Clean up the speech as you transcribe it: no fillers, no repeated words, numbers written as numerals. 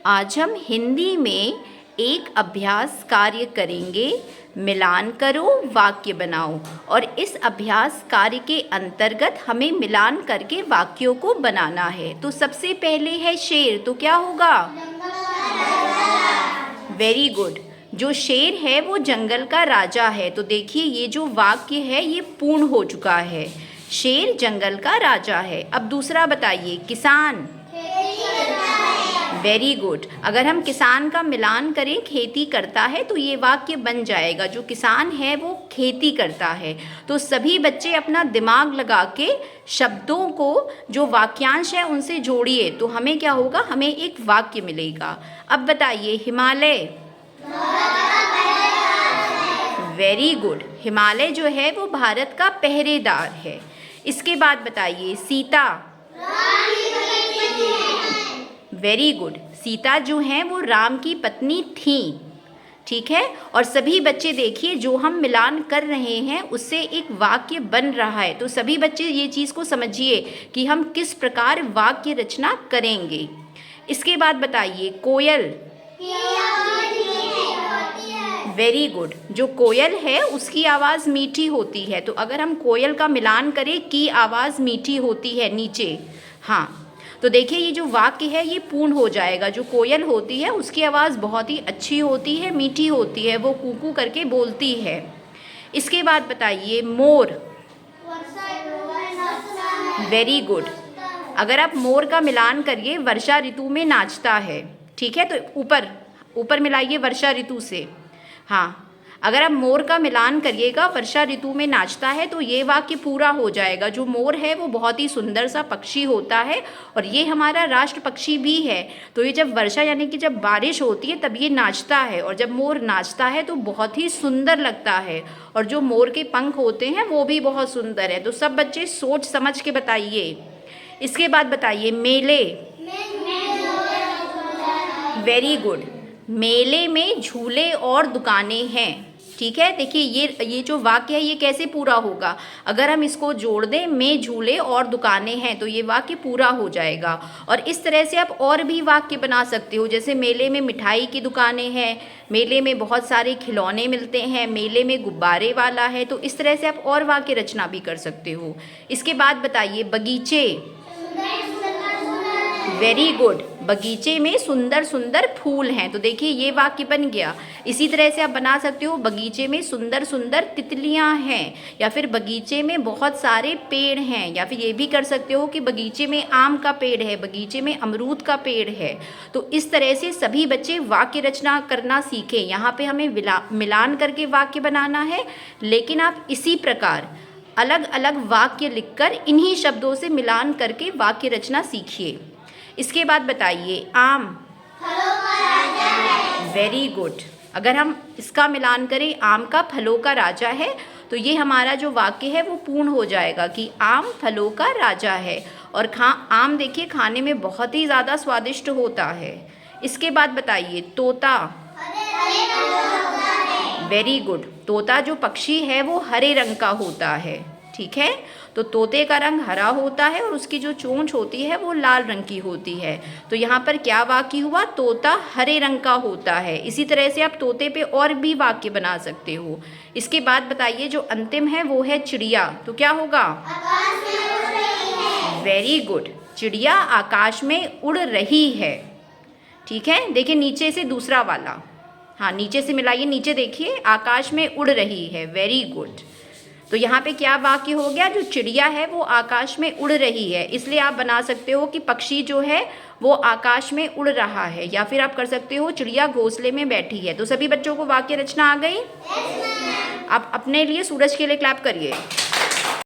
आज हम हिंदी में एक अभ्यास कार्य करेंगे। मिलान करो, वाक्य बनाओ। और इस अभ्यास कार्य के अंतर्गत हमें मिलान करके वाक्यों को बनाना है। तो सबसे पहले है शेर, तो क्या होगा? Very good. जो शेर है वो जंगल का राजा है। तो देखिए ये जो वाक्य है ये पूर्ण हो चुका है। शेर जंगल का राजा है। अब दूसरा बताइए, किसान। Very good. अगर हम किसान का मिलान करें खेती करता है तो ये वाक्य बन जाएगा। जो किसान है वो खेती करता है। तो सभी बच्चे अपना दिमाग लगा के शब्दों को, जो वाक्यांश है उनसे जोड़िए, तो हमें क्या होगा? हमें एक वाक्य मिलेगा। अब बताइए, हिमालय। Very good. हिमालय जो है वो भारत का पहरेदार है। इसके बाद बताइए, सीता। Very good. सीता जो हैं वो राम की पत्नी थी। ठीक है। और सभी बच्चे देखिए, जो हम मिलान कर रहे हैं उससे एक वाक्य बन रहा है। तो सभी बच्चे ये चीज़ को समझिए कि हम किस प्रकार वाक्य रचना करेंगे। इसके बाद बताइए, कोयल। Very good. जो कोयल है उसकी आवाज़ मीठी होती है। तो अगर हम कोयल का मिलान करें, की आवाज़ मीठी होती है नीचे। हाँ, तो देखिए ये जो वाक्य है ये पूर्ण हो जाएगा। जो कोयल होती है उसकी आवाज़ बहुत ही अच्छी होती है, मीठी होती है, वो कूकू करके बोलती है। इसके बाद बताइए, मोर। Very good. अगर आप मोर का मिलान करिए, वर्षा ऋतु में नाचता है। ठीक है, तो ऊपर ऊपर मिलाइए वर्षा ऋतु से। हाँ, अगर आप मोर का मिलान करिएगा, वर्षा ऋतु में नाचता है, तो ये वाक्य पूरा हो जाएगा। जो मोर है वो बहुत ही सुंदर सा पक्षी होता है और ये हमारा राष्ट्र पक्षी भी है। तो ये जब वर्षा यानी कि जब बारिश होती है तब ये नाचता है, और जब मोर नाचता है तो बहुत ही सुंदर लगता है। और जो मोर के पंख होते हैं वो भी बहुत सुंदर है। तो सब बच्चे सोच समझ के बताइए। इसके बाद बताइए, मेले। Very good. मेले में झूले और दुकानें हैं। ठीक है, देखिए ये जो वाक्य है ये कैसे पूरा होगा? अगर हम इसको जोड़ दें, में झूले और दुकानें हैं, तो ये वाक्य पूरा हो जाएगा। और इस तरह से आप और भी वाक्य बना सकते हो। जैसे मेले में मिठाई की दुकानें हैं, मेले में बहुत सारे खिलौने मिलते हैं, मेले में गुब्बारे वाला है। तो इस तरह से आप और वाक्य रचना भी कर सकते हो। इसके बाद बताइए, बगीचे। Very good. बगीचे में सुंदर सुंदर फूल हैं। तो देखिए ये वाक्य बन गया। इसी तरह से आप बना सकते हो, बगीचे में सुंदर सुंदर तितलियां हैं, या फिर बगीचे में बहुत सारे पेड़ हैं, या फिर ये भी कर सकते हो कि बगीचे में आम का पेड़ है, बगीचे में अमरूद का पेड़ है। तो इस तरह से सभी बच्चे वाक्य रचना करना सीखें। यहाँ पे हमें मिलान करके वाक्य बनाना है, लेकिन आप इसी प्रकार अलग अलग वाक्य लिखकर इन्हीं शब्दों से मिलान करके वाक्य रचना सीखिए। इसके बाद बताइए, आम। Very good. अगर हम इसका मिलान करें, आम का फलों का राजा है, तो ये हमारा जो वाक्य है वो पूर्ण हो जाएगा कि आम फलों का राजा है। और आम देखिए खाने में बहुत ही ज़्यादा स्वादिष्ट होता है। इसके बाद बताइए, तोता। Very good. तोता जो पक्षी है वो हरे रंग का होता है। ठीक है, तो तोते का रंग हरा होता है और उसकी जो चोंच होती है वो लाल रंग की होती है। तो यहाँ पर क्या वाक्य हुआ? तोता हरे रंग का होता है। इसी तरह से आप तोते पे और भी वाक्य बना सकते हो। इसके बाद बताइए, जो अंतिम है वो है चिड़िया। तो क्या होगा? Very good. चिड़िया आकाश में उड़ रही है। ठीक है, देखिए नीचे से दूसरा वाला। हाँ, नीचे से मिलाइए, नीचे देखिए, आकाश में उड़ रही है। Very good. तो यहाँ पे क्या वाक्य हो गया? जो चिड़िया है वो आकाश में उड़ रही है। इसलिए आप बना सकते हो कि पक्षी जो है वो आकाश में उड़ रहा है, या फिर आप कर सकते हो चिड़िया घोंसले में बैठी है। तो सभी बच्चों को वाक्य रचना आ गई? आप अपने लिए सूरज के लिए क्लैप करिए।